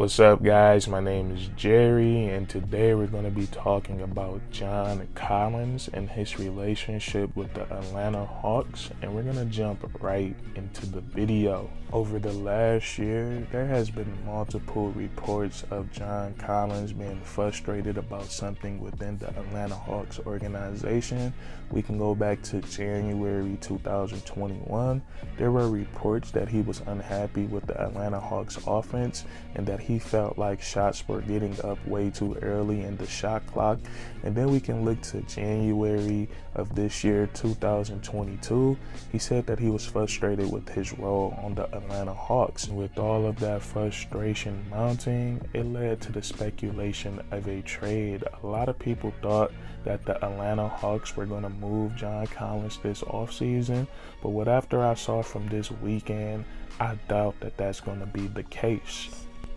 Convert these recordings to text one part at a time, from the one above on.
What's up, guys? My name is Jerry, and today we're going to be talking about John Collins and his relationship with the Atlanta Hawks, and we're going to jump right into the video. Over the last year, there has been multiple reports of John Collins being frustrated about something within the Atlanta Hawks organization. We can go back to January 2021. There were reports that he was unhappy with the Atlanta Hawks offense and that he felt like shots were getting up way too early in the shot clock. And then we can look to January of this year, 2022. He said that he was frustrated with his role on the Atlanta Hawks. And with all of that frustration mounting, it led to the speculation of a trade. A lot of people thought that the Atlanta Hawks were going to move John Collins this offseason, but what after I saw from this weekend, I doubt that that's going to be the case.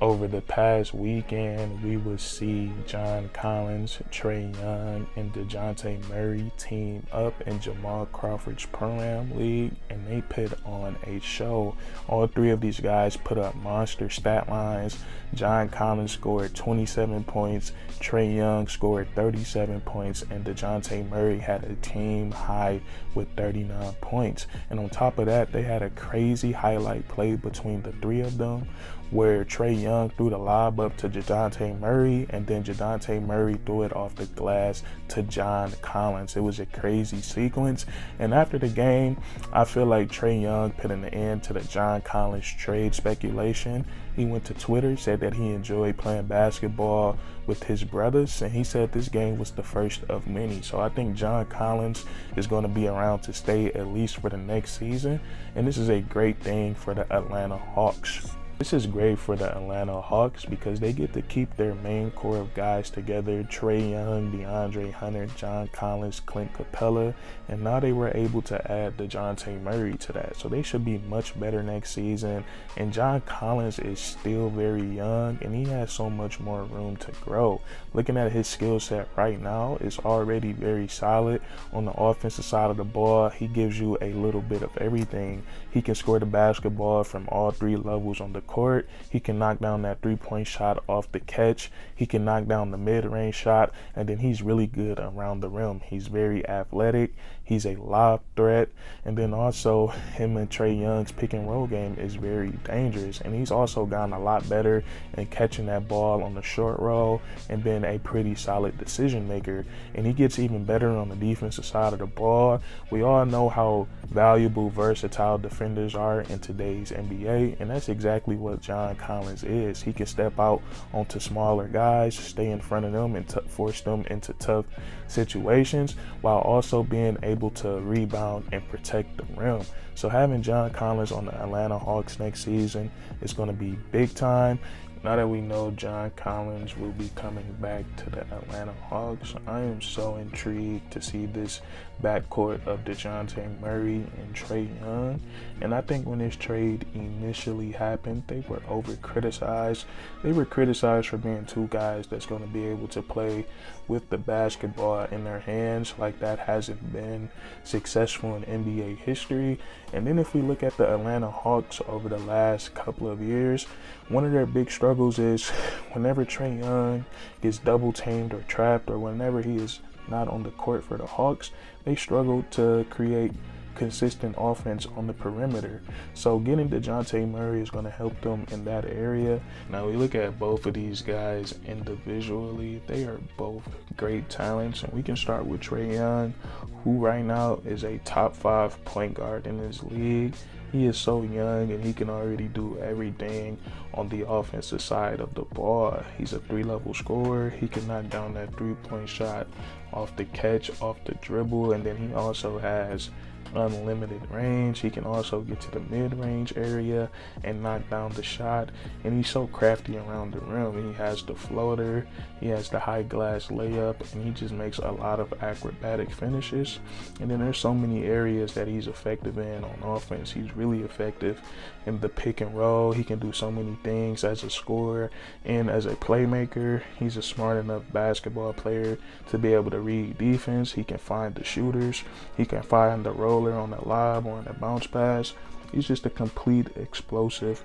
Over the past weekend, we would see John Collins, Trae Young, and DeJounte Murray team up in Jamal Crawford's Pro-Am League, and they put on a show. All three of these guys put up monster stat lines. John Collins scored 27 points, Trae Young scored 37 points, and DeJounte Murray had a team high with 39 points. And on top of that, they had a crazy highlight play between the three of them, where Trae Young threw the lob up to DeJounte Murray, and then DeJounte Murray threw it off the glass to John Collins. It was a crazy sequence. And after the game, I feel like Trae Young put an end to the John Collins trade speculation. He went to Twitter, said that he enjoyed playing basketball with his brothers, and he said this game was the first of many. So I think John Collins is going to be around to stay at least for the next season, and this is a great thing for the Atlanta Hawks. This is great for the Atlanta Hawks because they get to keep their main core of guys together: Trae Young, DeAndre Hunter, John Collins, Clint Capella, and now they were able to add DeJounte Murray to that. So they should be much better next season. And John Collins is still very young, and he has so much more room to grow. Looking at his skill set right now, it's already very solid. On the offensive side of the ball, he gives you a little bit of everything. He can score the basketball from all three levels on the court. He can knock down that three-point shot off the catch. He can knock down the mid-range shot, and then he's really good around the rim. He's very athletic. He's a lob threat, and then also him and Trae Young's pick and roll game is very dangerous, and he's also gotten a lot better in catching that ball on the short roll and being a pretty solid decision maker. And he gets even better on the defensive side of the ball. We all know how valuable, versatile defenders are in today's NBA, and that's exactly what John Collins is. He can step out onto smaller guys, stay in front of them, and force them into tough situations, while also being able to rebound and protect the rim. So having John Collins on the Atlanta Hawks next season is going to be big time. Now that we know John Collins will be coming back to the Atlanta Hawks, I am so intrigued to see this backcourt of DeJounte Murray and Trae Young. And I think when this trade initially happened, they were over-criticized. They were criticized for being two guys that's going to be able to play with the basketball in their hands. Like, that hasn't been successful in NBA history. And then if we look at the Atlanta Hawks over the last couple of years, one of their big struggles is whenever Trae Young gets double teamed or trapped, or whenever he is not on the court for the Hawks, they struggle to create consistent offense on the perimeter. So getting DeJounte Murray is going to help them in that area. Now we look at both of these guys individually. They are both great talents, and we can start with Trae Young, who right now is a top 5 point guard in this league. He is so young, and he can already do everything on the offensive side of the ball. He's a 3-level scorer. He can knock down that 3-point shot off the catch, off the dribble, and then he also has unlimited range. He can also get to the mid-range area and knock down the shot, and he's so crafty around the rim. He has the floater, he has the high glass layup, and he just makes a lot of acrobatic finishes. And then there's so many areas that he's effective in on offense. He's really effective in the pick and roll. He can do so many things as a scorer and as a playmaker. He's a smart enough basketball player to be able to read defense. He can find the shooters. He can find the roller on the lob or on the bounce pass. He's just a complete explosive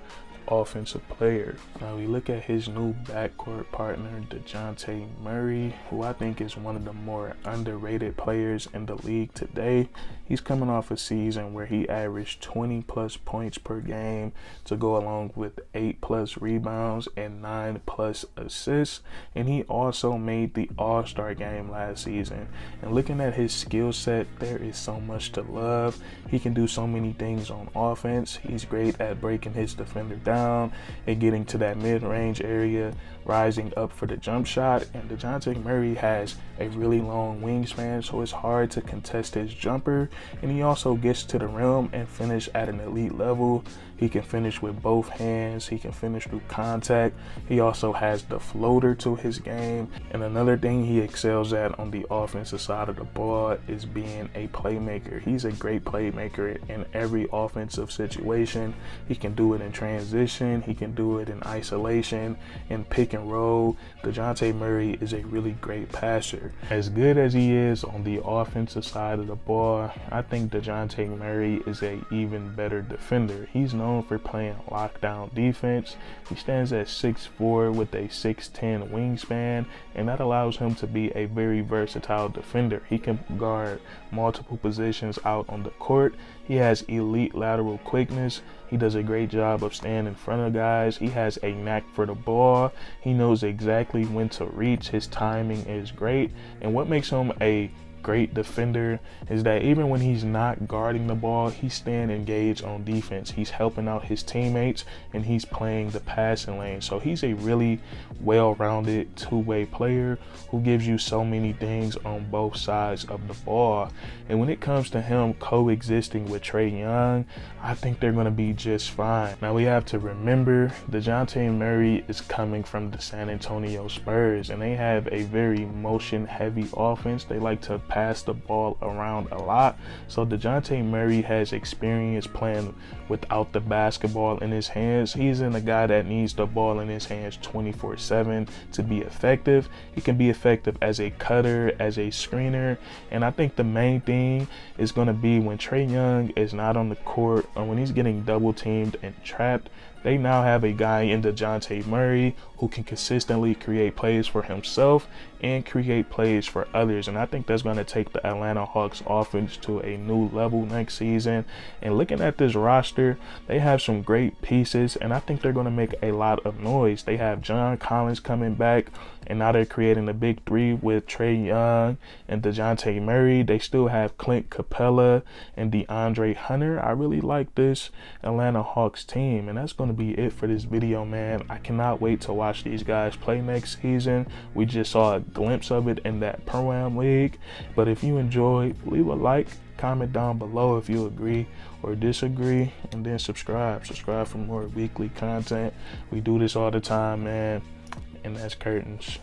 offensive player. Now we look at his new backcourt partner, DeJounte Murray, who I think is one of the more underrated players in the league today. He's coming off a season where he averaged 20 plus points per game to go along with 8 plus rebounds and 9 plus assists. And he also made the All-Star game last season. And looking at his skill set, there is so much to love. He can do so many things on offense. He's great at breaking his defender down and getting to that mid-range area, rising up for the jump shot. And DeJounte Murray has a really long wingspan, so it's hard to contest his jumper. And he also gets to the rim and finish at an elite level. He can finish with both hands. He can finish through contact. He also has the floater to his game. And another thing he excels at on the offensive side of the ball is being a playmaker. He's a great playmaker in every offensive situation. He can do it in transition. He can do it in isolation, in pick and roll. DeJounte Murray is a really great passer. As good as he is on the offensive side of the ball, I think DeJounte Murray is an even better defender. He's known for playing lockdown defense. He stands at 6'4" with a 6'10" wingspan, and that allows him to be a very versatile defender. He can guard multiple positions out on the court. He has elite lateral quickness. He does a great job of staying in front of guys. He has a knack for the ball. He knows exactly when to reach. His timing is great. And what makes him a great defender is that even when he's not guarding the ball, he's staying engaged on defense. He's helping out his teammates and he's playing the passing lane. So he's a really well-rounded two-way player who gives you so many things on both sides of the ball. And when it comes to him coexisting with Trae Young, I think they're going to be just fine. Now we have to remember DeJounte Murray is coming from the San Antonio Spurs, and they have a very motion-heavy offense. They like to pass the ball around a lot. So DeJounte Murray has experience playing without the basketball in his hands. He's a guy that needs the ball in his hands 24/7 to be effective. He can be effective as a cutter, as a screener, and I think the main thing is going to be when Trae Young is not on the court or when he's getting double teamed and trapped, they now have a guy in DeJounte Murray who can consistently create plays for himself and create plays for others. And I think that's going to take the Atlanta Hawks offense to a new level next season. And looking at this roster, they have some great pieces, and I think they're going to make a lot of noise. They have John Collins coming back, and now they're creating the big three with Trae Young and DeJounte Murray. They still have Clint Capella and DeAndre Hunter. I really like this Atlanta Hawks team, and that's going to be it for this video, man. I cannot wait to watch these guys play next season. We just saw a glimpse of it in that Pro-Am League. But if you enjoyed, leave a like, comment down below if you agree or disagree, and then subscribe for more weekly content. We do this all the time, man. And that's curtains.